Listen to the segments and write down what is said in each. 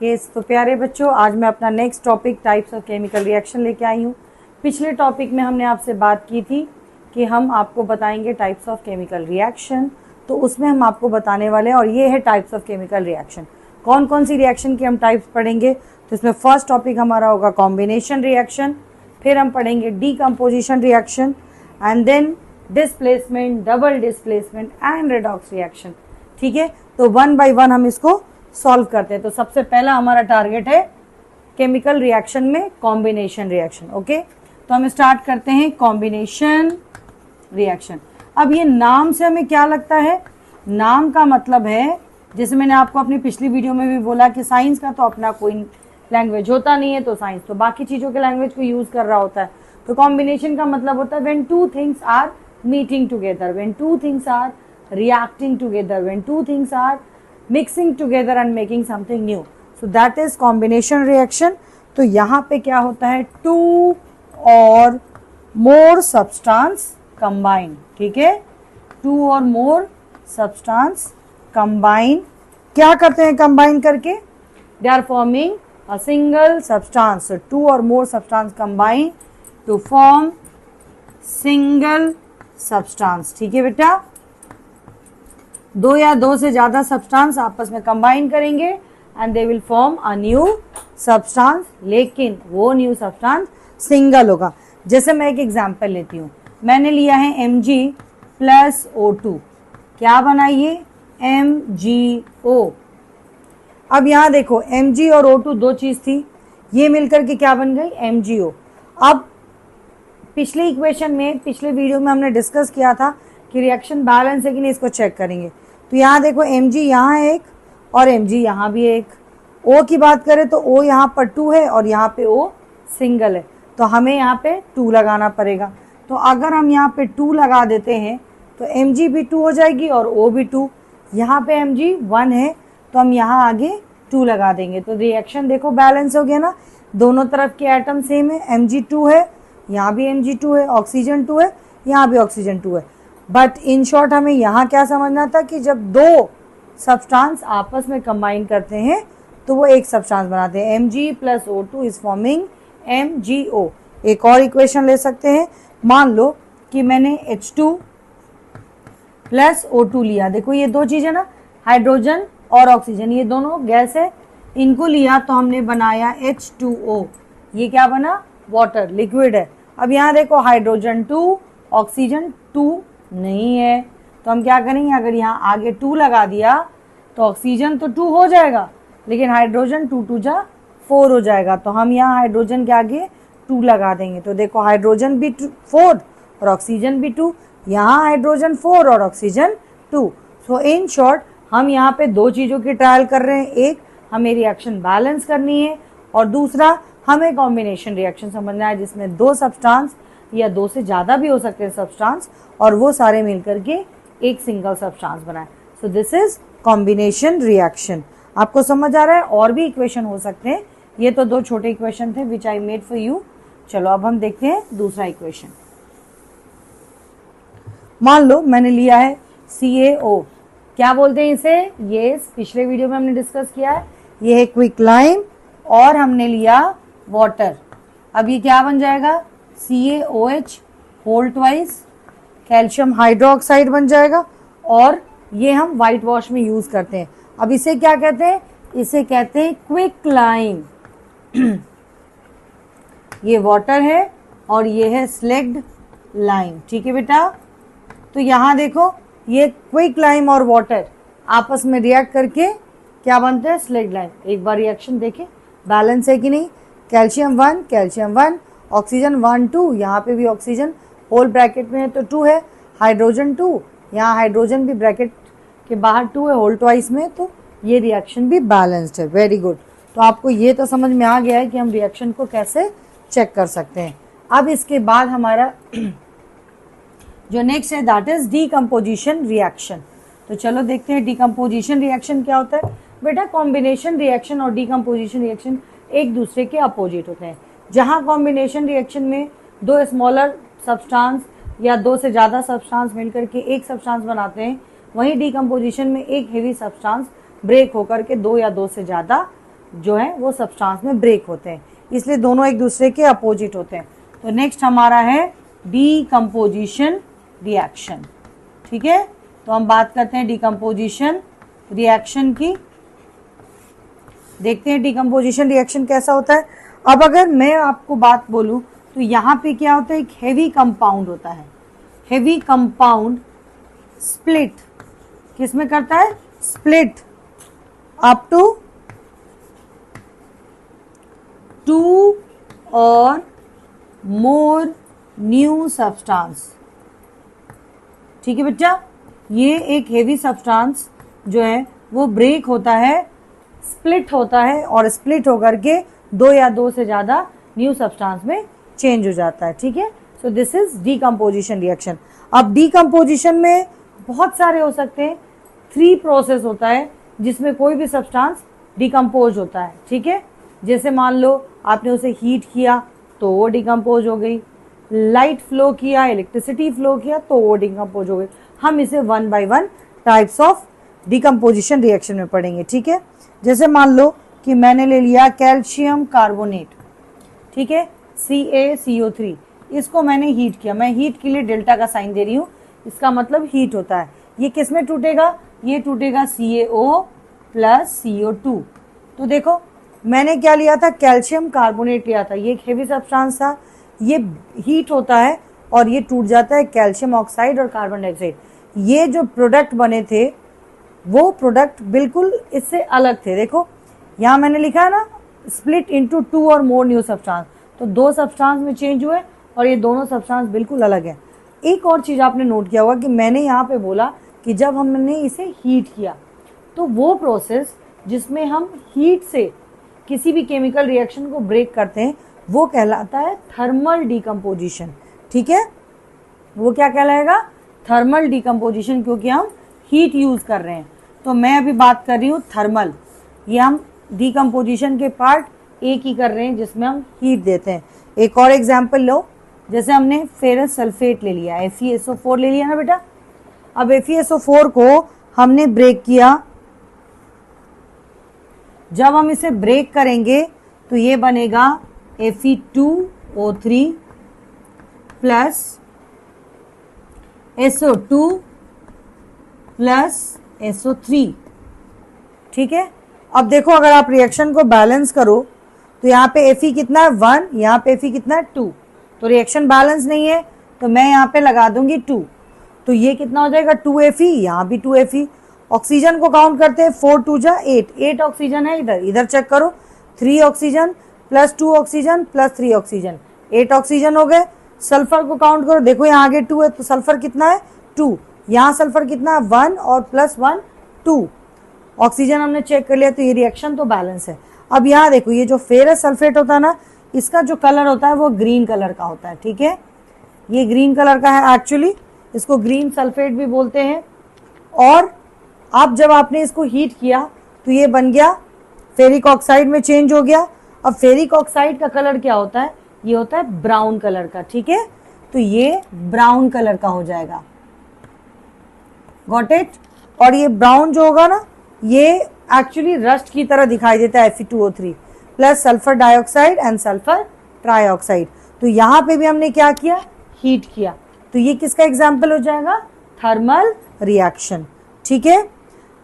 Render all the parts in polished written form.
Yes, तो प्यारे बच्चों, आज मैं अपना next topic types of chemical reaction लेके आई हूँ। पिछले टॉपिक में हमने आपसे बात की थी कि हम आपको बताएंगे टाइप्स ऑफ केमिकल रिएक्शन, तो उसमें हम आपको बताने वाले हैं, और ये है टाइप्स ऑफ केमिकल रिएक्शन। कौन कौन सी रिएक्शन की हम टाइप्स पढ़ेंगे, तो इसमें फर्स्ट टॉपिक हमारा होगा कॉम्बिनेशन रिएक्शन, फिर हम पढ़ेंगे decomposition reaction, and then displacement, double displacement and redox reaction. ठीक है, तो वन बाय वन हम इसको सॉल्व करते हैं। तो सबसे पहला हमारा टारगेट है केमिकल रिएक्शन में कॉम्बिनेशन रिएक्शन। ओके, तो हम स्टार्ट करते हैं कॉम्बिनेशन रिएक्शन। अब ये नाम से हमें क्या लगता है, नाम का मतलब है, जैसे मैंने आपको अपनी पिछली वीडियो में भी बोला कि साइंस का तो अपना कोई लैंग्वेज होता नहीं है, तो साइंस तो बाकी चीज़ों के लैंग्वेज को यूज़ कर रहा होता है। तो कॉम्बिनेशन का मतलब होता है when two things are meeting together, when two things are reacting together, when two things are mixing together and making something new, so that is combination reaction। तो यहाँ पे क्या होता है, two or more substance combine। ठीक है, two or more substance combine, क्या करते हैं combine करके, they are forming a single substance। so two or more substance combine to form single substance। ठीक है बेटा, दो या दो से ज्यादा सब्सटेंस आपस में कंबाइन करेंगे and they will form a new substance, लेकिन वो न्यू सब्सटेंस सिंगल होगा। जैसे मैं एक एग्जांपल लेती हूँ, मैंने लिया है Mg प्लस O2, क्या बना ये MgO। अब यहाँ देखो Mg और O2 दो चीज थी, ये मिलकर के क्या बन गई MgO। अब पिछले इक्वेशन में, पिछले वीडियो में हमने डिस्कस किया था कि रिएक्शन बैलेंस है कि नहीं, इसको चेक करेंगे। तो यहाँ देखो Mg यहाँ एक और Mg यहाँ भी एक। O की बात करें तो O यहाँ पर 2 है और यहाँ पे O सिंगल है, तो हमें यहाँ पे 2 लगाना पड़ेगा। तो अगर हम यहाँ पे 2 लगा देते हैं तो Mg भी 2 हो जाएगी और O भी 2। यहाँ पे Mg 1 है तो हम यहाँ आगे 2 लगा देंगे, तो रिएक्शन देखो बैलेंस हो गया ना, दोनों तरफ के एटम सेम है। Mg 2 है, यहाँ भी Mg 2 है, ऑक्सीजन 2 है, यहाँ भी ऑक्सीजन 2 है। बट इन शॉर्ट हमें यहाँ क्या समझना था कि जब दो सब्सटेंस आपस में कंबाइन करते हैं तो वो एक सब्सटेंस बनाते हैं। Mg plus O2 is forming MgO। एक और इक्वेशन ले सकते हैं, मान लो कि मैंने H2 प्लस O2 लिया। देखो ये दो चीज़ है ना, हाइड्रोजन और ऑक्सीजन, ये दोनों गैस है, इनको लिया तो हमने बनाया H2O। ये क्या बना, वाटर, लिक्विड है। अब यहाँ देखो हाइड्रोजन 2, ऑक्सीजन 2 नहीं है, तो हम क्या करेंगे, अगर यहाँ आगे 2 लगा दिया तो ऑक्सीजन तो 2 हो जाएगा, लेकिन हाइड्रोजन 2 2 जा 4 हो जाएगा, तो हम यहाँ हाइड्रोजन के आगे 2 लगा देंगे। तो देखो हाइड्रोजन भी 4 और ऑक्सीजन भी 2, यहाँ हाइड्रोजन 4 और ऑक्सीजन 2। सो इन शॉर्ट हम यहाँ पे दो चीज़ों की ट्रायल कर रहे हैं, एक हमें रिएक्शन बैलेंस करनी है और दूसरा हमें कॉम्बिनेशन रिएक्शन समझना है, जिसमें दो सब्सटेंस या दो से ज़्यादा भी हो सकते हैं सब्सटेंस, और वो सारे मिलकर के एक सिंगल सब्सटेंस बनाए। सो दिस इज कॉम्बिनेशन रिएक्शन। आपको समझ आ रहा है, और भी इक्वेशन हो सकते हैं, ये तो दो छोटे इक्वेशन थे विच आई मेड फॉर यू। चलो अब हम देखते हैं दूसरा इक्वेशन। मान लो मैंने लिया है CaO, क्या बोलते हैं इसे, ये पिछले वीडियो में हमने डिस्कस किया है, ये है क्विकलाइम, और हमने लिया वाटर। अब ये क्या बन जाएगा, CaOH whole twice, calcium hydroxide बन जाएगा, और ये हम वाइट वॉश में यूज करते हैं। अब इसे क्या कहते हैं, इसे कहते हैं क्विकलाइम। ये वाटर है और ये है स्लेग्ड लाइम। ठीक है बेटा, तो यहाँ देखो ये क्विकलाइम और वाटर आपस में रिएक्ट करके क्या बनते हैं, स्लेग्ड लाइम। एक बार रिएक्शन देखें बैलेंस है कि नहीं, कैल्शियम 1 कैल्शियम 1, ऑक्सीजन 1 2, यहाँ पे भी ऑक्सीजन होल ब्रैकेट में है तो 2 है, हाइड्रोजन 2, यहाँ हाइड्रोजन भी ब्रैकेट के बाहर 2 है होल ट्वाइस में, तो ये रिएक्शन भी बैलेंस्ड है। वेरी गुड, तो आपको ये तो समझ में आ गया है कि हम रिएक्शन को कैसे चेक कर सकते हैं। अब इसके बाद हमारा जो नेक्स्ट है दैट इज डीकम्पोजिशन रिएक्शन। तो चलो देखते हैं डीकम्पोजिशन रिएक्शन क्या होता है। बेटा कॉम्बिनेशन रिएक्शन और डीकम्पोजिशन रिएक्शन एक दूसरे के अपोजिट होते हैं। जहाँ कॉम्बिनेशन रिएक्शन में दो स्मॉलर सब्सटेंस या दो से ज़्यादा सब्सटेंस मिलकर के एक सब्सटेंस बनाते हैं, वहीं डीकम्पोजिशन में एक हेवी सब्सटेंस ब्रेक होकर के दो या दो से ज़्यादा जो है वो सब्सटेंस में ब्रेक होते हैं, इसलिए दोनों एक दूसरे के अपोजिट होते हैं। तो नेक्स्ट हमारा है डीकम्पोजिशन रिएक्शन। ठीक है, तो हम बात करते हैं डीकम्पोजिशन रिएक्शन की। देखते हैं डीकम्पोजिशन रिएक्शन कैसा होता है। अब अगर मैं आपको बात बोलूं तो यहाँ पे क्या होता है, एक हेवी कंपाउंड होता है। हेवी कंपाउंड स्प्लिट किस में करता है, स्प्लिट अप टू 2 और मोर न्यू सब्सटेंस। ठीक है बच्चा, ये एक हेवी सब्सटेंस जो है वो ब्रेक होता है, स्प्लिट होता है, और स्प्लिट होकर के 2 या 2 से ज़्यादा न्यू सब्सटेंस में चेंज हो जाता है। ठीक है, सो दिस इज डीकम्पोजिशन रिएक्शन। अब डीकम्पोजिशन में बहुत सारे हो सकते हैं, 3 प्रोसेस होता है जिसमें कोई भी सब्सटेंस डिकम्पोज होता है। ठीक है, जैसे मान लो आपने उसे हीट किया तो वो डिकम्पोज हो गई, लाइट फ्लो किया, इलेक्ट्रिसिटी फ्लो किया तो वो डिकम्पोज हो गई। हम इसे 1 by 1 types of decomposition reaction में पढ़ेंगे। ठीक है, जैसे मान लो कि मैंने ले लिया कैल्शियम कार्बोनेट, ठीक है, CaCO3, इसको मैंने हीट किया। मैं हीट के लिए डेल्टा का साइन दे रही हूँ, इसका मतलब हीट होता है। ये किस में टूटेगा, ये टूटेगा CaO प्लस CO2। तो देखो मैंने क्या लिया था, कैल्शियम कार्बोनेट लिया था, ये एक हेवी सब्सटेंस था, ये हीट होता है और ये टूट जाता है कैल्शियम ऑक्साइड और कार्बन डाइऑक्साइड। ये जो प्रोडक्ट बने थे वो प्रोडक्ट बिल्कुल इससे अलग थे। देखो यहाँ मैंने लिखा है ना, स्प्लिट इनटू 2 और मोर न्यू सब्सटेंस, तो 2 सब्सटेंस में चेंज हुए और ये दोनों सब्सटेंस बिल्कुल अलग है। एक और चीज़ आपने नोट किया होगा कि मैंने यहाँ पे बोला कि जब हमने इसे हीट किया तो वो प्रोसेस जिसमें हम हीट से किसी भी केमिकल रिएक्शन को ब्रेक करते हैं वो कहलाता है थर्मल डीकम्पोजिशन। ठीक है, वो क्या कहलाएगा, थर्मल डीकम्पोजिशन, क्योंकि हम हीट यूज़ कर रहे हैं। तो मैं अभी बात कर रही हूँ थर्मल, ये हम डीकम्पोजिशन के पार्ट एक ही कर रहे हैं जिसमें हम हीट देते हैं। एक और एग्जाम्पल लो, जैसे हमने फेरस सल्फेट ले लिया, FeSO4 ले लिया ना बेटा। अब FeSO4 को हमने ब्रेक किया, जब हम इसे ब्रेक करेंगे तो ये बनेगा Fe2O3 plus SO2 plus SO3। ठीक है, अब देखो अगर आप रिएक्शन को बैलेंस करो तो यहाँ पे Fe कितना है 1, यहाँ पे Fe कितना है 2, तो रिएक्शन बैलेंस नहीं है, तो मैं यहाँ पे लगा दूंगी 2, तो ये कितना हो जाएगा 2Fe, यहाँ भी 2Fe। ऑक्सीजन को काउंट करते हैं, 4 2 जा 8 ऑक्सीजन है इधर, इधर चेक करो, 3 oxygen plus 2 oxygen plus 3 oxygen, 8 oxygen हो गए। सल्फर को काउंट करो, देखो यहाँ आगे 2 है तो सल्फर कितना है 2, यहाँ सल्फर कितना है 1 और प्लस 1 2, ऑक्सीजन हमने चेक कर लिया, तो ये रिएक्शन तो बैलेंस है। अब यहाँ देखो ये जो फेरस सल्फेट होता है ना, इसका जो कलर होता है वो ग्रीन कलर का होता है। ठीक है, ये ग्रीन कलर का है एक्चुअली, इसको ग्रीन सल्फेट भी बोलते हैं। और अब जब आपने इसको हीट किया तो ये बन गया फेरिक ऑक्साइड में चेंज हो गया। अब फेरिक ऑक्साइड का कलर क्या होता है, ये होता है ब्राउन कलर का। ठीक है, तो ये ब्राउन कलर का हो जाएगा, गॉट इट। और ये ब्राउन जो होगा ना, ये एक्चुअली रस्ट की तरह दिखाई देता है, Fe2O3 plus sulphur dioxide and sulphur trioxide. तो यहाँ पे भी हमने क्या किया, हीट किया, तो ये किसका एग्जाम्पल हो जाएगा, थर्मल रिएक्शन। ठीक है,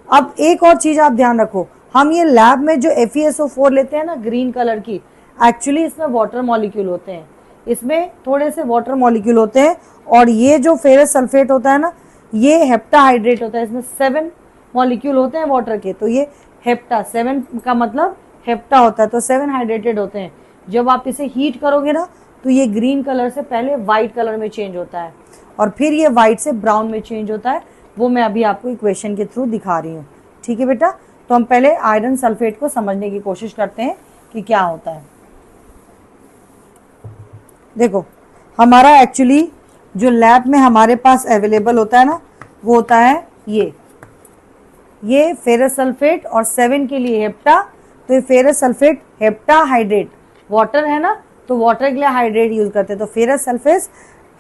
अब एक और चीज आप ध्यान रखो, हम ये लैब में जो FeSO4 लेते हैं ना ग्रीन कलर की, एक्चुअली इसमें वाटर मॉलिक्यूल होते हैं, इसमें थोड़े से वाटर मॉलिक्यूल होते हैं। और ये जो फेरस सल्फेट होता है ना, ये हेप्टाहाइड्रेट होता है, इसमें 7 मॉलिक्यूल होते हैं वाटर के, तो ये हेप्टा, 7 का मतलब हेप्टा होता है, तो 7 हाइड्रेटेड होते हैं। जब आप इसे हीट करोगे ना तो ये ग्रीन कलर से पहले वाइट कलर में चेंज होता है और फिर ये वाइट से ब्राउन में चेंज होता है, वो मैं अभी आपको इक्वेशन के थ्रू दिखा रही हूँ। ठीक है बेटा, तो हम पहले आयरन सल्फेट को समझने की कोशिश करते हैं कि क्या होता है। देखो हमारा एक्चुअली जो लैब में हमारे पास अवेलेबल होता है ना, वो होता है ये फेरस सल्फेट और 7 के लिए हेप्टा, तो ये फेरस सल्फेट हेप्टाहाइड्रेट, वाटर है ना तो वाटर के लिए हाइड्रेट यूज करते हैं, तो फेरस सल्फेट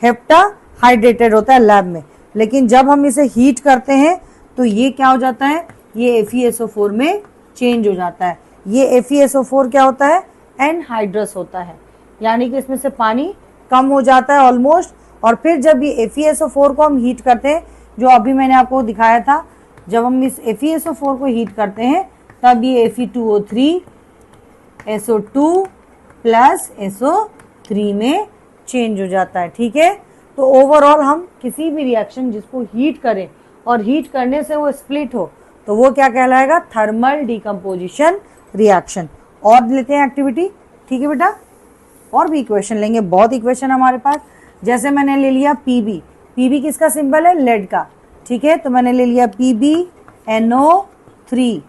हेप्टाहाइड्रेटेड होता है लैब में। लेकिन जब हम इसे हीट करते हैं तो ये क्या हो जाता है, ये FeSO4 में चेंज हो जाता है। ये FeSO4 क्या होता है, एनहाइड्रस होता है, यानी कि इसमें से पानी कम हो जाता है ऑलमोस्ट। और फिर जब ये FeSO4 को हम हीट करते हैं, जो अभी मैंने आपको दिखाया था, जब हम इस FeSO4 को हीट करते हैं तब ये Fe2O3 SO2 प्लस SO3 में चेंज हो जाता है। ठीक है, तो ओवरऑल हम किसी भी रिएक्शन जिसको हीट करें और हीट करने से वो स्प्लिट हो तो वो क्या कहलाएगा, थर्मल डिकम्पोजिशन रिएक्शन। और लेते हैं एक्टिविटी। ठीक है बेटा, और भी इक्वेशन लेंगे, बहुत इक्वेशन हमारे पास। जैसे मैंने ले लिया पीबी, पीबी किसका सिंबल है, लेड का। ठीक है, तो मैंने ले लिया PbNO3।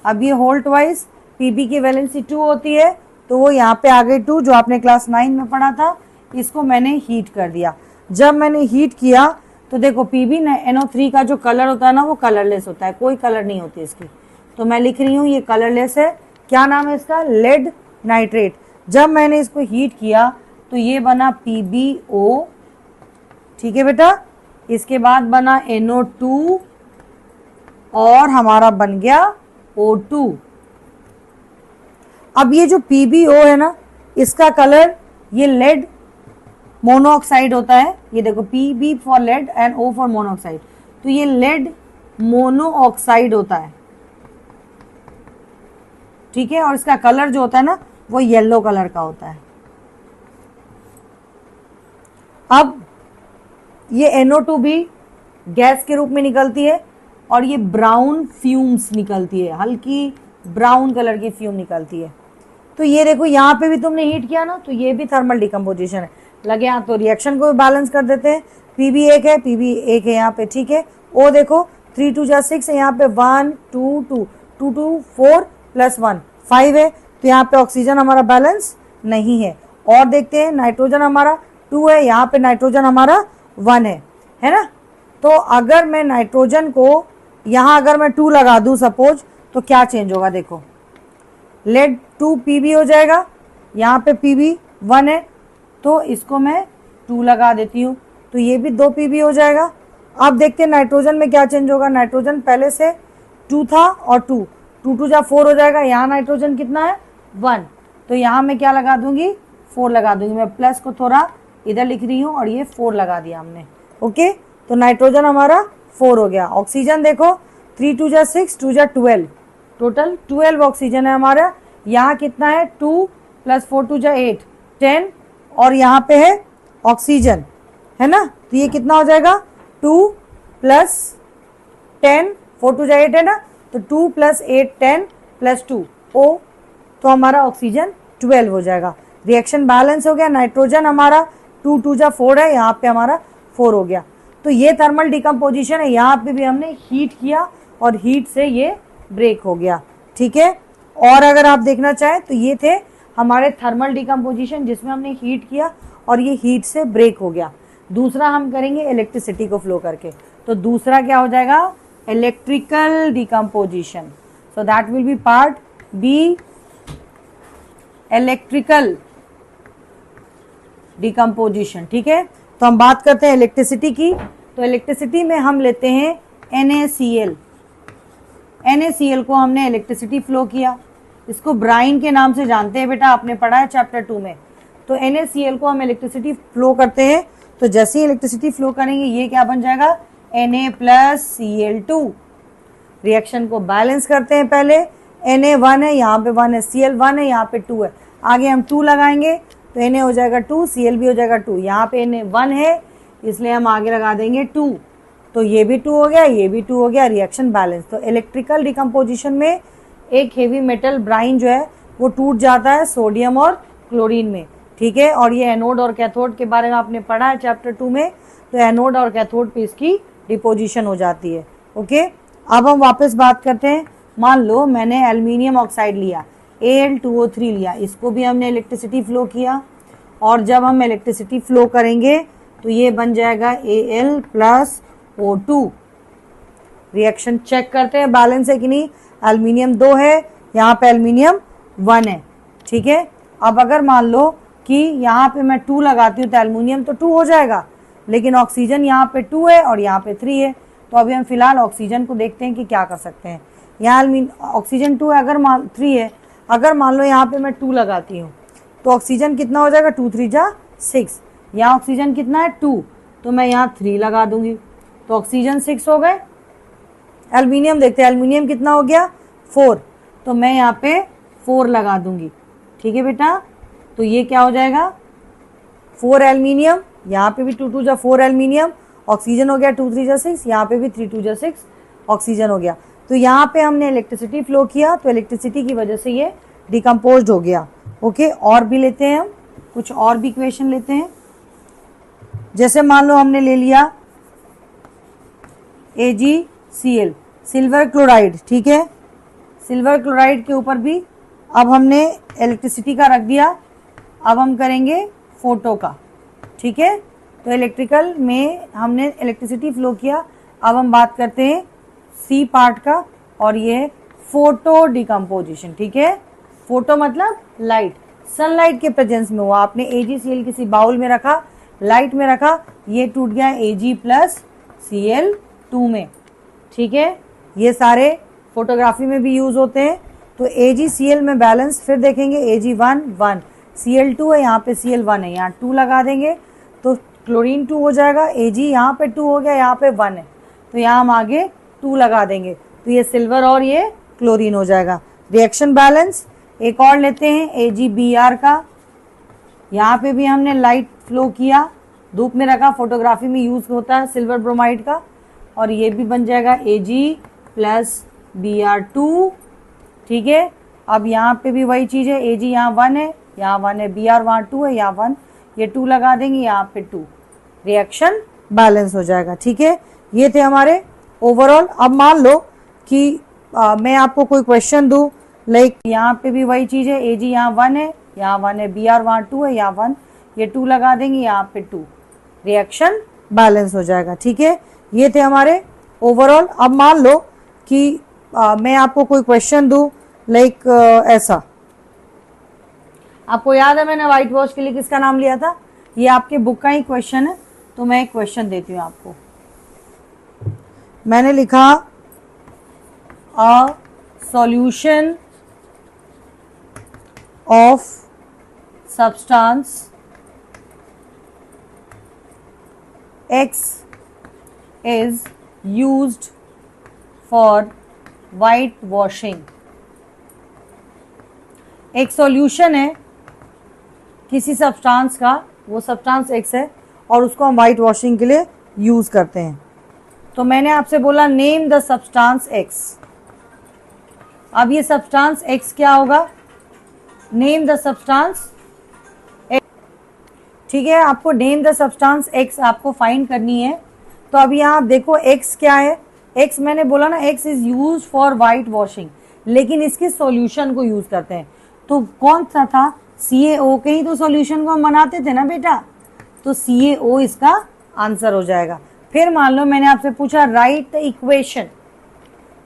अब ये होल्ड वाइज पीबी की वैलेंसी 2 होती है, तो वो यहाँ पे आ गई 2, जो आपने क्लास 9 में पढ़ा था। इसको मैंने हीट कर दिया। जब मैंने हीट किया तो देखो PbNO3 का जो कलर होता है ना, वो कलरलेस होता है, कोई कलर नहीं होती इसकी। तो मैं लिख रही हूँ ये कलरलेस है। क्या नाम है इसका, लेड नाइट्रेट। जब मैंने इसको हीट किया तो ये बना PbO। ठीक है बेटा, इसके बाद बना NO2 और हमारा बन गया O2। अब ये जो PbO है ना, इसका कलर, ये लेड मोनोऑक्साइड होता है। ये देखो Pb for lead and O for monoxide, तो ये लेड मोनोऑक्साइड होता है। ठीक है, और इसका कलर जो होता है ना, वो येलो कलर का होता है। अब ये NO2 भी गैस के रूप में निकलती है और ये ब्राउन फ्यूम्स निकलती है, हल्की ब्राउन कलर की फ्यूम निकलती है। तो ये देखो यहाँ पे भी तुमने हीट किया ना, तो ये भी थर्मल डिकम्पोजिशन है। लगे हाथ तो रिएक्शन को बैलेंस कर देते हैं। Pb1 है, Pb1 है यहाँ पे। ठीक है, O देखो 3 2 जा 6 है, यहाँ पे 1 2 2 2 2 4 प्लस 1 5 है, तो यहाँ पे ऑक्सीजन हमारा बैलेंस नहीं है। और देखते हैं, नाइट्रोजन हमारा 2 है, यहाँ पे नाइट्रोजन हमारा 1 है ना। तो अगर मैं नाइट्रोजन को यहाँ अगर मैं 2 लगा दूँ सपोज, तो क्या चेंज होगा, देखो लेड 2 Pb हो जाएगा, यहाँ पे Pb 1 है, तो इसको मैं 2 लगा देती हूँ, तो ये भी 2 Pb हो जाएगा। अब देखते हैं नाइट्रोजन में क्या चेंज होगा। नाइट्रोजन पहले से 2 था और 2 2 2 जा 4 हो जाएगा। यहाँ नाइट्रोजन कितना है, 1, तो यहाँ मैं क्या लगा दूंगी, 4 लगा दूंगी। मैं प्लस को थोड़ा इधर लिख रही हूँ और ये 4 लगा दिया हमने। ओके, तो नाइट्रोजन हमारा 4 हो गया। ऑक्सीजन देखो 3 2 जा 6 2 जा 12, टोटल 12 ऑक्सीजन है हमारा। यहाँ कितना है, 2 प्लस 4 2 जा 8 10, और यहाँ पे है ऑक्सीजन, है ना। तो ये कितना हो जाएगा, 2 प्लस 10 4 2 जा 8 है ना, तो 2 प्लस 8 10 प्लस 2 O, तो हमारा ऑक्सीजन 12 हो जाएगा। रिएक्शन बैलेंस हो गया। नाइट्रोजन हमारा 2 2 जा 4 है, यहाँ पे हमारा 4 हो गया। तो ये थर्मल डिकम्पोजिशन है। यहाँ पे भी हमने हीट किया और हीट से ये ब्रेक हो गया। ठीक है, और अगर आप देखना चाहें तो ये थे हमारे थर्मल डिकम्पोजिशन, जिसमें हमने हीट किया और ये हीट से ब्रेक हो गया। दूसरा हम करेंगे इलेक्ट्रिसिटी को फ्लो करके, तो दूसरा क्या हो जाएगा, electrical decomposition. So that will be part B, electrical decomposition. ठीक है, तो हम बात करते हैं इलेक्ट्रिसिटी की। तो इलेक्ट्रिसिटी में हम लेते हैं NaCl। NaCl को हमने इलेक्ट्रिसिटी फ्लो किया, इसको ब्राइन के नाम से जानते हैं बेटा, आपने पढ़ा है चैप्टर 2 में। तो NaCl को हम इलेक्ट्रिसिटी फ्लो करते हैं, तो जैसे ही इलेक्ट्रिसिटी फ्लो करेंगे ये क्या बन जाएगा, Na प्लस Cl2। रिएक्शन को बैलेंस करते हैं। पहले Na 1 है, यहाँ पे 1 है, Cl 1 है, यहाँ पे 2 है। आगे हम 2 लगाएंगे तो Na हो जाएगा 2, Cl भी हो जाएगा 2। यहाँ पे Na 1 है, इसलिए हम आगे लगा देंगे 2, तो ये भी 2 हो गया, ये भी 2 हो गया। Reaction balance. तो इलेक्ट्रिकल डिकम्पोजिशन में एक हेवी मेटल ब्राइन जो है वो टूट जाता है सोडियम और क्लोरीन में। ठीक है, और ये एनोड और कैथोड के बारे में आपने पढ़ा है चैप्टर 2 में। तो एनोड और कैथोड पे इसकी डिपोजिशन हो जाती है। ओके, अब हम वापस बात करते हैं। मान लो मैंने एल्यूमिनियम ऑक्साइड लिया, Al2O3 लिया, इसको भी हमने इलेक्ट्रिसिटी फ्लो किया, और जब हम इलेक्ट्रिसिटी फ्लो करेंगे तो ये बन जाएगा Al plus O2। Reaction check करते हैं बैलेंस है कि नहीं। एल्यूमिनियम 2 है, यहाँ पे एल्यूमिनियम 1 है। ठीक है, अब अगर मान लो कि यहाँ पे मैं 2 लगाती हूँ तो एल्यूमिनियम तो 2 हो जाएगा, लेकिन ऑक्सीजन यहाँ पे 2 है और यहाँ पे 3 है। तो अभी हम फिलहाल ऑक्सीजन को देखते हैं कि क्या कर सकते हैं। यहाँ ऑक्सीजन 2 है, अगर 3 है, अगर मान लो यहाँ पे मैं 2 लगाती हूँ तो ऑक्सीजन कितना हो जाएगा, 2 3 जा 6, यहाँ ऑक्सीजन कितना है 2, तो मैं यहाँ 3 लगा दूंगी तो ऑक्सीजन 6 हो गए। एल्युमिनियम देखते हैं, एल्युमिनियम कितना हो गया 4, तो मैं यहाँ पे 4 लगा दूंगी। ठीक है बेटा, तो ये क्या हो जाएगा 4 एल्युमिनियम, यहाँ पे भी 2 2 जा 4 एल्युमिनियम, ऑक्सीजन हो गया 2 3 जा 6, यहाँ पे भी 3 2 जा 6 ऑक्सीजन हो गया। तो यहाँ पे हमने इलेक्ट्रिसिटी फ्लो किया तो इलेक्ट्रिसिटी की वजह से ये डिकम्पोज हो गया। ओके, और भी लेते हैं हम, कुछ और भी इक्वेशन लेते हैं। जैसे मान लो हमने ले लिया AgCl सिल्वर क्लोराइड, ठीक है, सिल्वर क्लोराइड के ऊपर भी अब हमने इलेक्ट्रिसिटी का रख दिया, अब हम करेंगे फोटो का। ठीक है, तो इलेक्ट्रिकल में हमने इलेक्ट्रिसिटी फ्लो किया, अब हम बात करते हैं सी पार्ट का, और ये फोटो डिकम्पोजिशन। ठीक है, फोटो मतलब लाइट, सनलाइट के प्रेजेंस में हुआ। आपने AgCl किसी बाउल में रखा, लाइट में रखा, ये टूट गया Ag प्लस Cl2 में। ठीक है, ये सारे फोटोग्राफी में भी यूज होते हैं। तो AgCl में बैलेंस फिर देखेंगे, Ag1 1, Cl2 है, यहाँ पे Cl1 है, यहाँ 2 लगा देंगे तो क्लोरीन 2 हो जाएगा। Ag यहाँ पे 2 हो गया, यहाँ पे 1 है, तो यहाँ हम आगे 2 लगा देंगे, तो ये सिल्वर और ये क्लोरीन हो जाएगा। रिएक्शन बैलेंस एक और लेते हैं AgBr का, यहाँ पे भी हमने लाइट फ्लो किया, धूप में रखा, फोटोग्राफी में यूज होता है सिल्वर ब्रोमाइड का, और ये भी बन जाएगा Ag प्लस Br2। ठीक है, अब यहाँ पे भी वही चीज है, Ag यहाँ 1 है, यहाँ 1 है, Br वहाँ 2 है, यहाँ 1, ये 2 लगा देंगे, यहाँ पे 2, रिएक्शन बैलेंस हो जाएगा। ठीक है, ये थे हमारे ओवरऑल। अब मान लो कि मैं आपको कोई क्वेश्चन दूं, लाइक यहाँ पे भी वही चीज है, Ag यहाँ 1 है, यहाँ 1 है, Br वहाँ 2 है, यहाँ 1, ये 2 लगा देंगे, यहाँ पे 2, रिएक्शन बैलेंस हो जाएगा। ठीक है, ये थे हमारे ओवरऑल। अब मान लो कि मैं आपको कोई क्वेश्चन दूं, लाइक ऐसा, आपको याद है मैंने व्हाइट वॉश के लिए किसका नाम लिया था, ये आपके बुक का ही क्वेश्चन है, तो मैं एक क्वेश्चन देती हूँ आपको। मैंने लिखा a solution of substance X is used for white washing। एक सॉल्यूशन है किसी सब्सटेंस का, वो सब्सटेंस X है और उसको हम वाइट वॉशिंग के लिए यूज करते हैं। तो मैंने आपसे बोला नेम द सब्सटेंस X। अब ये सब्सटेंस X क्या होगा, नेम द सब्सटेंस X। ठीक है, आपको नेम द सब्सटेंस X आपको फाइंड करनी है। तो अब यहाँ आप देखो X क्या है, X मैंने बोला ना X is use for white washing, लेकिन इसके सॉल्यूशन को यूज करते हैं। तो कौन सा था, CaO के ही तो सॉल्यूशन को हम बनाते थे ना बेटा, तो CaO इसका आंसर हो जाएगा। फिर मान लो मैंने आपसे पूछा राइट द इक्वेशन,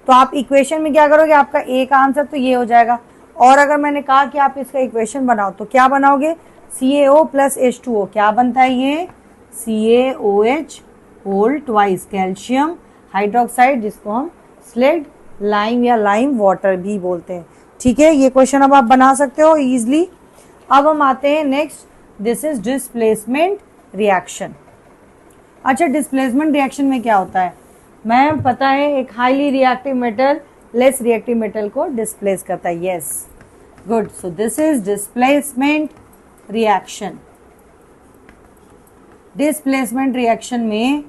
तो आप इक्वेशन में क्या करोगे, आपका A का आंसर तो ये हो जाएगा। और अगर मैंने कहा कि आप इसका इक्वेशन बनाओ तो क्या बनाओगे, CaO प्लस H2O, क्या बनता है ये CaOH whole twice, calcium hydroxide, जिसको हम स्लेड लाइम या लाइम वाटर भी बोलते हैं। ठीक है, ये क्वेश्चन अब आप बना सकते हो इजीली। अब हम आते हैं next, this is displacement reaction. अच्छा, डिस्प्लेसमेंट रिएक्शन में क्या होता है, मैम पता है, एक highly reactive metal less reactive metal को डिस्प्लेस करता है। Yes, good, so this is displacement reaction. Displacement reaction में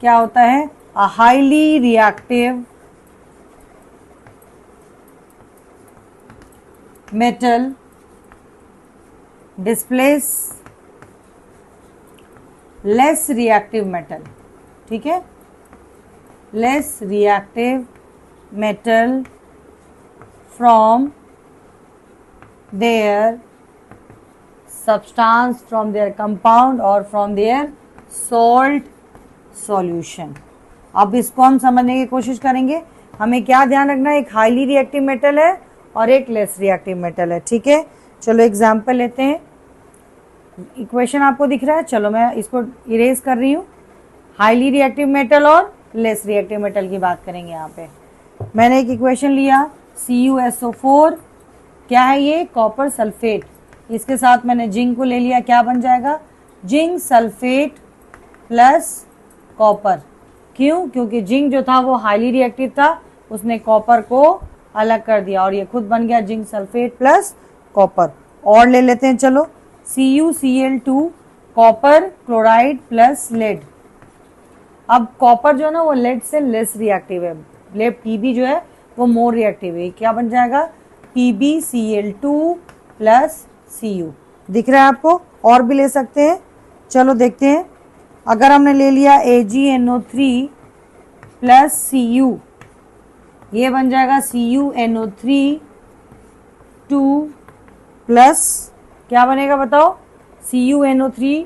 क्या होता है, a highly reactive metal displace less reactive metal. ठीक है, less reactive metal from their substance, from their compound or from their salt solution। अब इसको हम समझने की कोशिश करेंगे। हमें क्या ध्यान रखना है, एक हाईली रिएक्टिव मेटल है और एक लेस रिएक्टिव मेटल है। ठीक है, चलो एग्जाम्पल लेते हैं। इक्वेशन आपको दिख रहा है, चलो मैं इसको इरेज कर रही हूँ। हाईली रिएक्टिव मेटल और लेस रिएक्टिव मेटल की बात करेंगे। यहाँ पे मैंने एक इक्वेशन लिया CuSO4, क्या है ये? Copper sulphate. इसके साथ मैंने जिंक को ले लिया, क्या बन जाएगा? Zinc sulphate plus copper. क्यों? क्योंकि जिंक जो था वो हाईली रिएक्टिव था, उसने कॉपर को अलग कर दिया और ये खुद बन गया जिंक सल्फेट प्लस कॉपर। और ले लेते हैं, चलो, CuCl2 copper chloride plus lead. अब कॉपर जो है ना वो लेड से लेस रिएक्टिव है, लेड Pb जो है वो मोर रिएक्टिव है। क्या बन जाएगा? PbCl2 plus Cu। दिख रहा है आपको? और भी ले सकते हैं, चलो देखते हैं। अगर हमने ले लिया AgNO3 प्लस Cu, ये बन जाएगा CuNO3 2 प्लस, क्या बनेगा बताओ? CuNO3,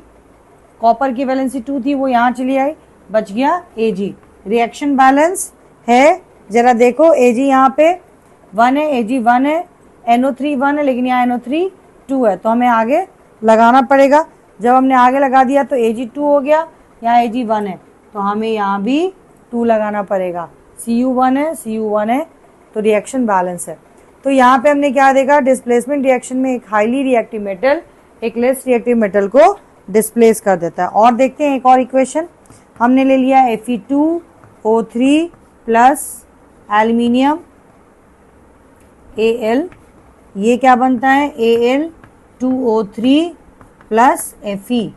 कॉपर की वैलेंसी 2 थी वो यहाँ चली आई, बच गया Ag। रिएक्शन बैलेंस है, जरा देखो, Ag यहाँ पे 1 है, Ag 1 है, NO3 1 है, लेकिन यहाँ NO3 2 है, तो हमें आगे लगाना पड़ेगा। जब हमने आगे लगा दिया तो Ag 2 हो गया, यहाँ Ag 1 है, तो हमें यहाँ भी 2 लगाना पड़ेगा। Cu 1 है, Cu 1 है, तो रिएक्शन बैलेंस है। तो यहाँ पे हमने क्या देखा? डिस्प्लेसमेंट रिएक्शन में एक हाईली रिएक्टिव मेटल एक लेस रिएक्टिव मेटल को डिस्प्लेस कर देता है। और देखते हैं एक और इक्वेशन। हमने ले लिया Fe2O3 प्लस एल्यूमिनियम Al, ये क्या बनता है? Al2O3 plus Fe।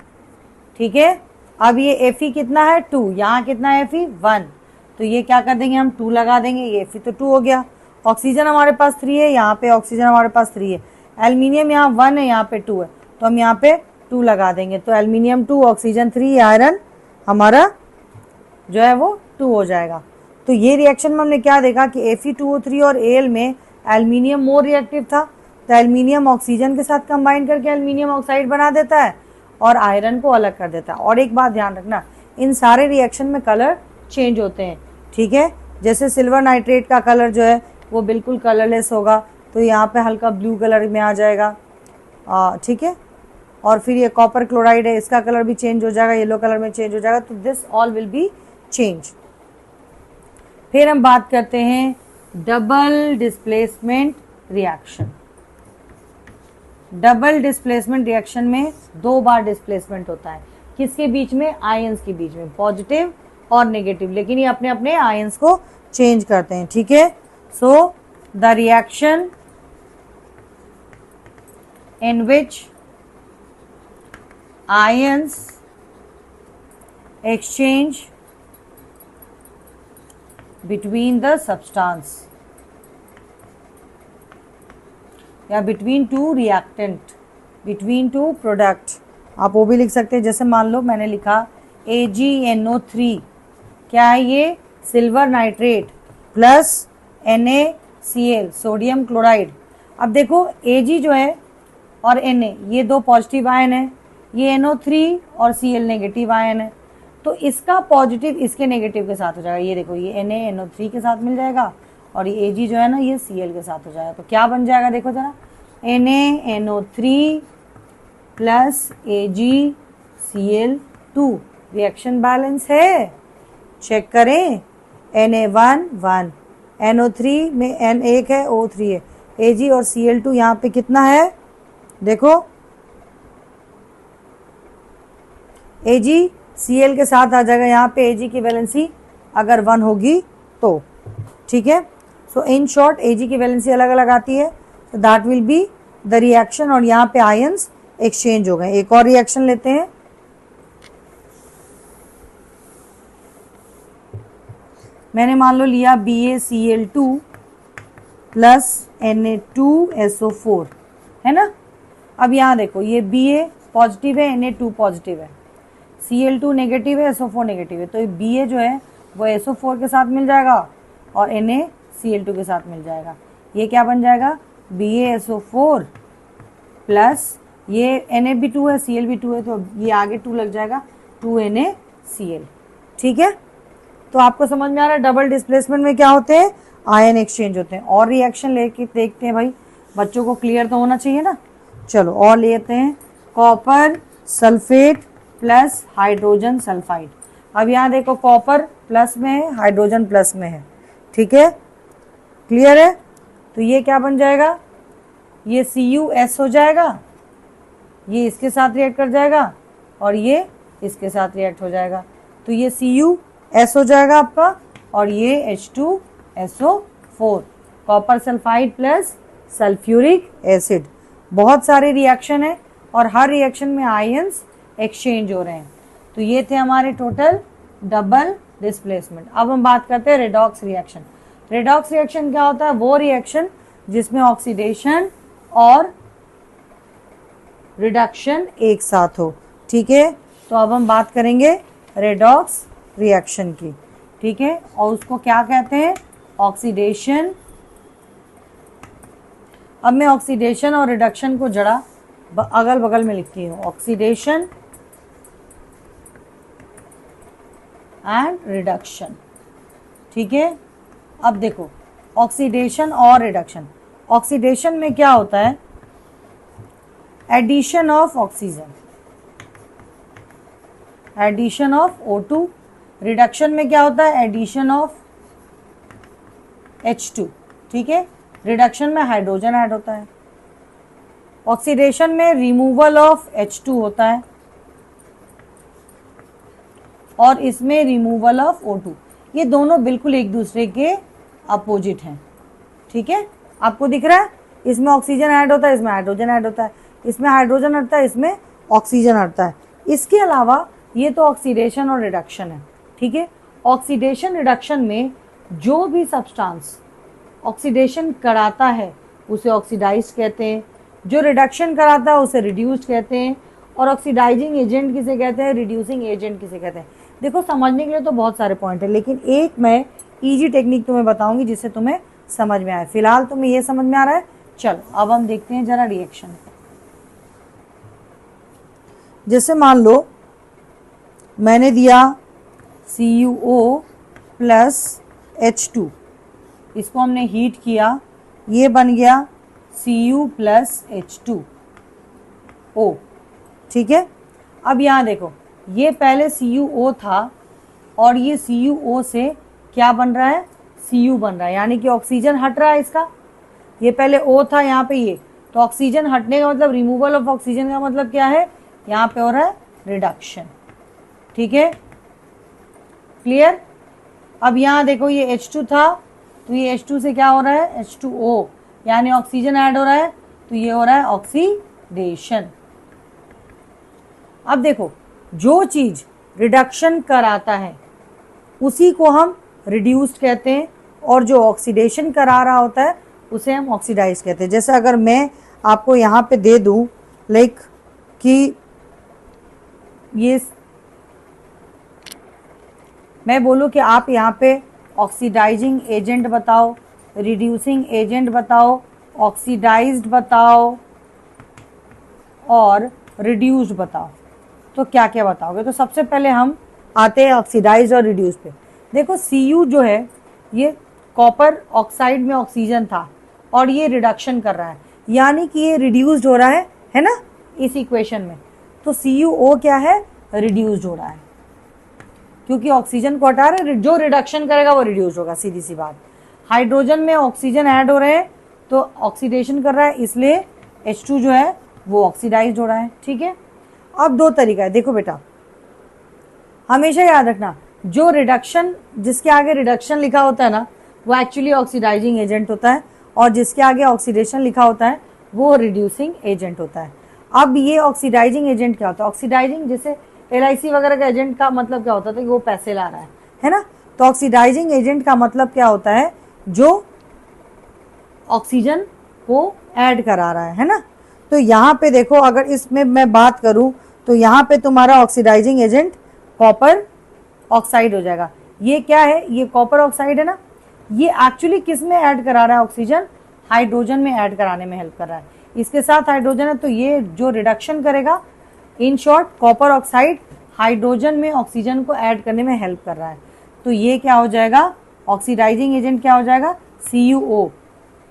ठीक है, अब ये Fe कितना है? 2, यहाँ कितना है Fe? 1, तो ये क्या कर देंगे हम? 2 लगा देंगे, ये Fe तो 2 हो गया। ऑक्सीजन हमारे पास 3 है, यहाँ पे ऑक्सीजन हमारे पास 3 है, एल्यूमिनियम यहाँ 1 है, यहाँ पे 2 है, तो हम यहाँ पे 2 लगा देंगे, तो एल्यूमिनियम 2, ऑक्सीजन 3, आयरन हमारा जो है वो 2 हो जाएगा। तो ये रिएक्शन में हमने क्या देखा कि Fe2O3 और Al में एल्यूमिनियम मोर रिएक्टिव था, तो एल्यूमिनियम ऑक्सीजन के साथ कंबाइन करके एल्यूमिनियम ऑक्साइड बना देता है और आयरन को अलग कर देता है। और एक बात ध्यान रखना, इन सारे रिएक्शन में कलर चेंज होते हैं, ठीक है। जैसे सिल्वर नाइट्रेट का कलर जो है वो बिल्कुल कलरलेस होगा, तो यहाँ पे हल्का ब्लू कलर में आ जाएगा, ठीक है। और फिर ये कॉपर क्लोराइड है, इसका कलर भी चेंज हो जाएगा, येलो कलर में चेंज हो जाएगा, तो this all will be change. फिर हम बात करते हैं double displacement reaction. Double displacement reaction में 2 बार डिस्प्लेसमेंट होता है, किसके बीच में? आयंस के बीच में, पॉजिटिव और नेगेटिव, लेकिन ये अपने अपने आयंस को चेंज करते हैं, ठीक है। So the reaction in which ions exchange between the substance या between two reactant, between two product, आप वो भी लिख सकते हैं। जैसे मान लो मैंने लिखा AgNO3, क्या है ये? Silver nitrate plus NaCl, sodium chloride. अब देखो Ag जो है और Na, ये 2 पॉजिटिव आयन है, ये NO3 और Cl नेगेटिव आयन है, तो इसका पॉजिटिव इसके नेगेटिव के साथ हो जाएगा। ये देखो, ये NaNO3 के साथ मिल जाएगा और ये Ag जो है ना ये Cl के साथ हो जाएगा, तो क्या बन जाएगा? देखो जरा, NaNO3 plus AgCl2। Reaction balance है, चेक करें। Na1 1, NO3 में N1 है, O3 है, Ag और Cl2 यहाँ पे कितना है? देखो, Ag Cl के साथ आ जाएगा, यहाँ पे Ag की वैलेंसी अगर 1 होगी तो, ठीक है। सो इन शॉर्ट Ag की वैलेंसी अलग अलग आती है, तो that will be the reaction, और यहाँ पे आयंस एक्सचेंज हो गए। एक और रिएक्शन लेते हैं। मैंने मान लो लिया BaCl2 प्लस Na2SO4, है ना। अब यहाँ देखो, ये Ba पॉजिटिव है, Na2 पॉजिटिव है, Cl2 नेगेटिव है, SO4 नेगेटिव है, तो ये Ba जो है वो SO4 के साथ मिल जाएगा और NaCl2 के साथ मिल जाएगा। ये क्या बन जाएगा? BaSO4 प्लस ये Na भी 2 है, Cl भी 2 है, तो ये आगे 2 लग जाएगा, 2NaCl, ठीक है। तो आपको समझ में आ रहा है डबल डिस्प्लेसमेंट में क्या होते हैं? आयन एक्सचेंज होते हैं। और रिएक्शन लेके देखते हैं भाई, बच्चों को क्लियर तो होना चाहिए ना। चलो और लेते हैं, copper sulphate plus hydrogen sulphide. अब यहाँ देखो, कॉपर प्लस में है, हाइड्रोजन प्लस में है, ठीक है, क्लियर है। तो ये क्या बन जाएगा? ये CuS हो जाएगा, ये इसके साथ रिएक्ट कर जाएगा और ये इसके साथ रिएक्ट हो जाएगा। तो ये CuS हो जाएगा आपका और ये H2SO4, copper sulphide plus sulphuric acid. बहुत सारे रिएक्शन है और हर रिएक्शन में आयंस एक्सचेंज हो रहे हैं। तो ये थे हमारे टोटल डबल डिस्प्लेसमेंट। अब हम बात करते हैं रेडॉक्स रिएक्शन। रेडॉक्स रिएक्शन क्या होता है? वो रिएक्शन जिसमें ऑक्सीडेशन और रिडक्शन एक साथ हो। ठीक है, तो अब हम बात करेंगे रेडॉक्स रिएक्शन की। ठीक है, और उसको क्या कहते हैं? ऑक्सीडेशन। अब मैं ऑक्सीडेशन और रिडक्शन को जरा अगल बगल में लिखती हूँ, ऑक्सीडेशन एंड रिडक्शन। ठीक है, अब देखो ऑक्सीडेशन और रिडक्शन। ऑक्सीडेशन में क्या होता है? Addition of oxygen, addition of O2। Reduction में क्या होता है? Addition of H2। ठीक है, रिडक्शन में हाइड्रोजन ऐड होता है। ऑक्सीडेशन में रिमूवल ऑफ H2 होता है और इसमें रिमूवल ऑफ O2। ये दोनों बिल्कुल एक दूसरे के अपोजिट हैं। ठीक है, आपको दिख रहा है? इसमें ऑक्सीजन ऐड होता है, इसमें हाइड्रोजन ऐड होता है, इसमें हाइड्रोजन हटता है, इसमें ऑक्सीजन हटता है। इसके अलावा ये तो ऑक्सीडेशन और रिडक्शन है। ठीक है, ऑक्सीडेशन रिडक्शन में जो भी सब्सटेंस ऑक्सीडेशन कराता है उसे ऑक्सीडाइज्ड कहते हैं, जो रिडक्शन कराता है उसे रिड्यूस्ड कहते हैं, और ऑक्सीडाइजिंग एजेंट किसे कहते हैं? रिड्यूसिंग एजेंट किसे कहते हैं? देखो, समझने के लिए तो बहुत सारे पॉइंट है, लेकिन एक मैं इजी टेक्निक तुम्हें बताऊंगी जिससे तुम्हें समझ में आए। फिलहाल तुम्हें ये समझ में आ रहा है? चलो अब हम देखते हैं जरा रिएक्शन। जैसे मान लो मैंने दिया CuO प्लस H2, इसको हमने हीट किया, ये बन गया Cu प्लस H2O। ठीक है, अब यहाँ देखो, ये पहले CuO था और ये CuO से क्या बन रहा है? Cu बन रहा है, यानी कि ऑक्सीजन हट रहा है इसका। ये पहले O था, यहाँ पे ये, तो ऑक्सीजन हटने का मतलब, रिमूवल ऑफ ऑक्सीजन का मतलब क्या है? यहाँ पे हो रहा है रिडक्शन। ठीक है, क्लियर? अब यहाँ देखो, ये H2 था, तो ये H2 से क्या हो रहा है? H2O, यानी ऑक्सीजन ऐड हो रहा है, तो ये हो रहा है ऑक्सीडेशन। अब देखो, जो चीज रिडक्शन कराता है उसी को हम रिड्यूस्ड कहते हैं, और जो ऑक्सीडेशन करा रहा होता है उसे हम ऑक्सीडाइज कहते हैं। जैसे अगर मैं आपको यहाँ पे दे दूं लाइक कि ये, मैं बोलूँ कि आप यहाँ पे ऑक्सीडाइजिंग एजेंट बताओ, रिड्यूसिंग एजेंट बताओ, ऑक्सीडाइज्ड बताओ और रिड्यूस्ड बताओ, तो क्या क्या बताओगे? तो सबसे पहले हम आते हैं ऑक्सीडाइज्ड और रिड्यूस पे। देखो, Cu जो है ये कॉपर ऑक्साइड में ऑक्सीजन था और ये रिडक्शन कर रहा है, यानी कि ये रिड्यूस्ड हो रहा है ना, इस इक्वेशन में। तो CuO क्या है? रिड्यूस्ड हो रहा है, क्योंकि ऑक्सीजन को हटा रहे, जो रिडक्शन करेगा वो रिड्यूस होगा, सीधी सी बात। हाइड्रोजन में ऑक्सीजन ऐड हो रहे हैं तो ऑक्सीडेशन कर रहा है, इसलिए H2 जो है वो ऑक्सीडाइज्ड हो रहा है। ठीक है, अब दो तरीका है। देखो बेटा, हमेशा याद रखना, जो रिडक्शन, जिसके आगे रिडक्शन लिखा होता है ना, वो एक्चुअली ऑक्सीडाइजिंग एजेंट होता है, और जिसके आगे ऑक्सीडेशन लिखा होता है वो रिड्यूसिंग एजेंट होता है। अब ये ऑक्सीडाइजिंग एजेंट क्या होता है? ऑक्सीडाइजिंग, जैसे LIC वगैरह का एजेंट का मतलब क्या होता था कि वो पैसे ला रहा है ना। तो ऑक्सीडाइजिंग एजेंट का मतलब क्या होता है? जो ऑक्सीजन को ऐड करा रहा है ना। तो यहाँ पे देखो, अगर इसमें मैं बात करूं तो यहाँ पे तुम्हारा ऑक्सीडाइजिंग एजेंट कॉपर ऑक्साइड हो जाएगा। ये क्या है? ये कॉपर ऑक्साइड है ना, ये एक्चुअली किस में ऐड करा रहा है? ऑक्सीजन, हाइड्रोजन में ऐड कराने में हेल्प कर रहा है। इसके साथ हाइड्रोजन है, तो ये जो रिडक्शन करेगा, in short copper oxide hydrogen में ऑक्सीजन को ऐड करने में हेल्प कर रहा है। तो ये क्या हो जाएगा? ऑक्सीडाइजिंग एजेंट क्या हो जाएगा? CuO।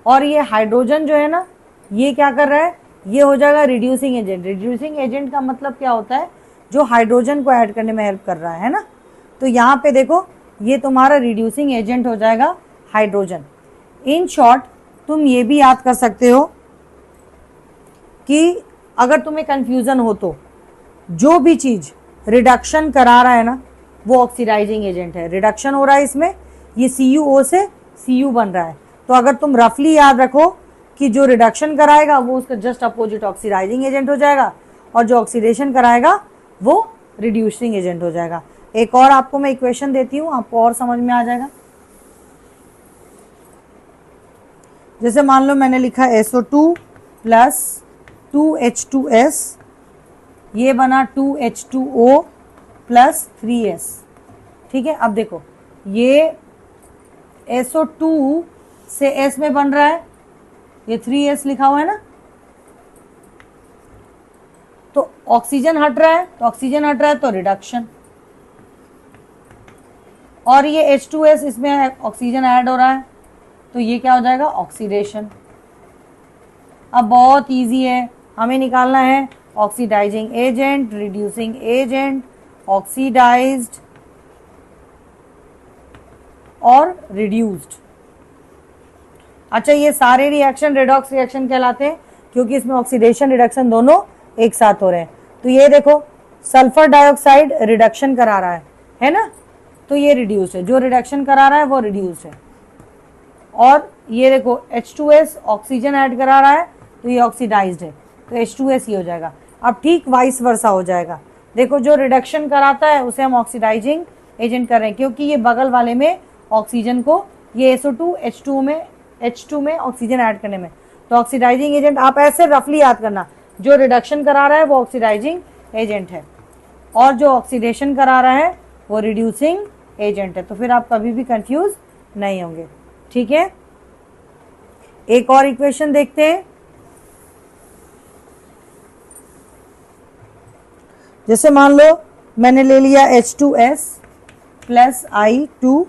और ये हाइड्रोजन जो है ना, ये क्या कर रहा है? ये हो जाएगा रिड्यूसिंग एजेंट। रिड्यूसिंग एजेंट का मतलब क्या होता है? जो हाइड्रोजन को ऐड करने में हेल्प कर रहा है ना। तो यहाँ पे देखो, ये तुम्हारा रिड्यूसिंग एजेंट हो जाएगा हाइड्रोजन। इन शॉर्ट तुम ये भी याद कर सकते हो कि अगर तुम्हें कंफ्यूजन हो तो जो भी चीज रिडक्शन करा रहा है ना वो ऑक्सीडाइजिंग एजेंट है। रिडक्शन हो रहा है इसमें, ये CuO से Cu बन रहा है। तो अगर तुम रफली याद रखो कि जो रिडक्शन कराएगा वो उसका जस्ट अपोजिट ऑक्सीडाइजिंग एजेंट हो जाएगा, और जो ऑक्सीडेशन कराएगा वो रिड्यूसिंग एजेंट हो जाएगा। एक और आपको मैं इक्वेशन देती हूँ, आपको और समझ में आ जाएगा। जैसे मान लो मैंने लिखा SO2 प्लस 2H2S, ये बना 2H2O प्लस 3S। ठीक है, अब देखो ये SO2 से S में बन रहा है, ये 3S लिखा हुआ है ना, तो ऑक्सीजन हट रहा है, तो ऑक्सीजन हट रहा है तो रिडक्शन, और ये H2S इसमें ऑक्सीजन ऐड हो रहा है तो ये क्या हो जाएगा, ऑक्सीडेशन। अब बहुत इजी है, हमें निकालना है oxidising agent, reducing agent, oxidised और रिड्यूस्ड। अच्छा, ये सारे रिएक्शन रेडॉक्स रिएक्शन कहलाते हैं क्योंकि इसमें ऑक्सीडेशन रिडक्शन दोनों एक साथ हो रहे हैं। तो ये देखो सल्फर डाइऑक्साइड रिडक्शन करा रहा है ना, तो ये रिड्यूस्ड है, जो रिडक्शन करा रहा है वो रिड्यूस्ड है। और ये देखो H2S ऑक्सीजन ऐड करा रहा है तो ये ऑक्सीडाइज्ड है, तो H2S ही हो जाएगा। अब ठीक वाइस वर्सा हो जाएगा, देखो जो रिडक्शन कराता है उसे हम ऑक्सीडाइजिंग एजेंट कर रहे हैं क्योंकि ये बगल वाले में ऑक्सीजन को, ये SO2 H2 में ऑक्सीजन ऐड करने में, तो ऑक्सीडाइजिंग एजेंट आप ऐसे रफली याद करना, जो रिडक्शन करा रहा है वो ऑक्सीडाइजिंग एजेंट है और जो ऑक्सीडेशन करा रहा है वो रिड्यूसिंग एजेंट है। तो फिर आप कभी भी कंफ्यूज नहीं होंगे। ठीक है, एक और इक्वेशन देखते हैं। जैसे मान लो मैंने ले लिया H2S प्लस I2,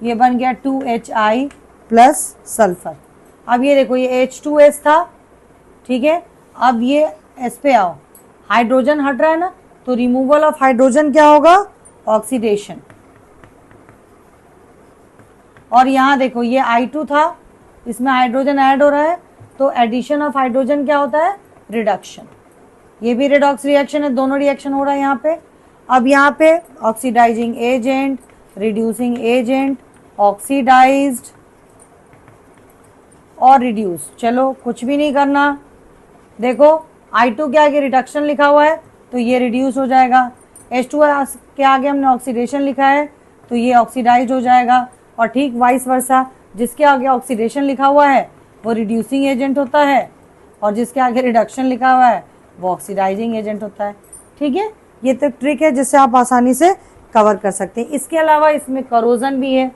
ये बन गया 2HI प्लस सल्फर। अब ये देखो ये H2S था, ठीक है, अब ये S पे आओ, हाइड्रोजन हट रहा है ना, तो रिमूवल ऑफ हाइड्रोजन क्या होगा, ऑक्सीडेशन। और यहाँ देखो ये I2 था, इसमें हाइड्रोजन ऐड हो रहा है तो एडिशन ऑफ हाइड्रोजन क्या होता है, रिडक्शन। ये भी रेडॉक्स रिएक्शन है, दोनों रिएक्शन हो रहा है यहाँ पे। अब यहाँ पे oxidising agent, reducing agent, oxidised और रिड्यूस। चलो कुछ भी नहीं करना, देखो I2 के आगे रिडक्शन लिखा हुआ है तो ये रिड्यूस हो जाएगा, H2 के आगे हमने ऑक्सीडेशन लिखा है तो ये ऑक्सीडाइज हो जाएगा, और ठीक वाइस वर्सा, जिसके आगे ऑक्सीडेशन लिखा हुआ है वो रिड्यूसिंग एजेंट होता है और जिसके आगे रिडक्शन लिखा हुआ है वो ऑक्सीडाइजिंग एजेंट होता है। ठीक है, ये तो ट्रिक है जिससे आप आसानी से कवर कर सकते हैं। इसके अलावा इसमें करोजन भी है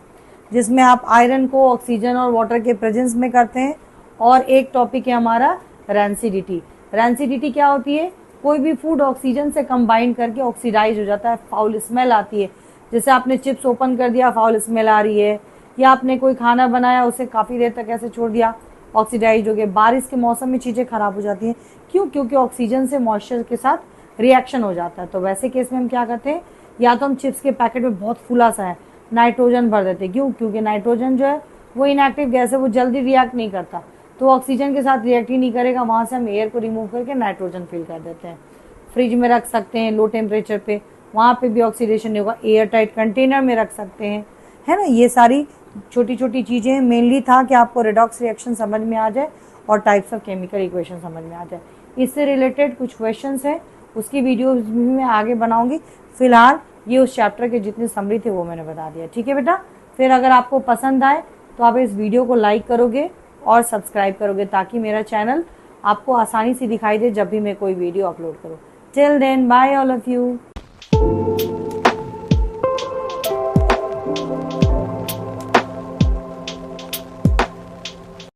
जिसमें आप आयरन को ऑक्सीजन और वाटर के प्रेजेंस में करते हैं। और एक टॉपिक है हमारा रैंसिडिटी। रैंसिडिटी क्या होती है, कोई भी फूड ऑक्सीजन से कंबाइन करके ऑक्सीडाइज हो जाता है, फाउल स्मेल आती है। जैसे आपने चिप्स ओपन कर दिया, फाउल स्मेल आ रही है, या आपने कोई खाना बनाया उसे काफ़ी देर तक ऐसे छोड़ दिया, ऑक्सीडाइज हो गए। बारिश के मौसम में चीज़ें खराब हो जाती हैं, क्यों, क्योंकि ऑक्सीजन से मॉइस्चर के साथ रिएक्शन हो जाता है। तो वैसे केस में हम क्या करते हैं, या तो हम चिप्स के पैकेट में बहुत फूला सा है, नाइट्रोजन भर देते हैं, क्यों, क्योंकि नाइट्रोजन जो है वो इनएक्टिव गैस है, वो जल्दी रिएक्ट नहीं करता, तो ऑक्सीजन के साथ रिएक्ट ही नहीं करेगा, वहाँ से हम एयर को रिमूव करके नाइट्रोजन फिल कर देते हैं। फ्रिज में रख सकते हैं लो टेम्परेचर पे, वहाँ पे भी ऑक्सीडेशन नहीं होगा। एयर टाइट कंटेनर में रख सकते हैं, है ना। ये सारी छोटी छोटी चीज़ें मेनली था कि आपको रेडॉक्स रिएक्शन समझ में आ जाए और टाइप्स ऑफ केमिकल इक्वेशन समझ में आ जाए। इससे रिलेटेड कुछ क्वेश्चंस हैं, उसकी वीडियो भी मैं आगे बनाऊंगी। फिलहाल ये उस चैप्टर के जितनी समरी थे वो मैंने बता दिया। ठीक है बेटा, फिर अगर आपको पसंद आए तो आप इस वीडियो को लाइक करोगे और सब्सक्राइब करोगे ताकि मेरा चैनल आपको आसानी से दिखाई दे जब भी मैं कोई वीडियो अपलोड करूँ। Till then, bye all of you.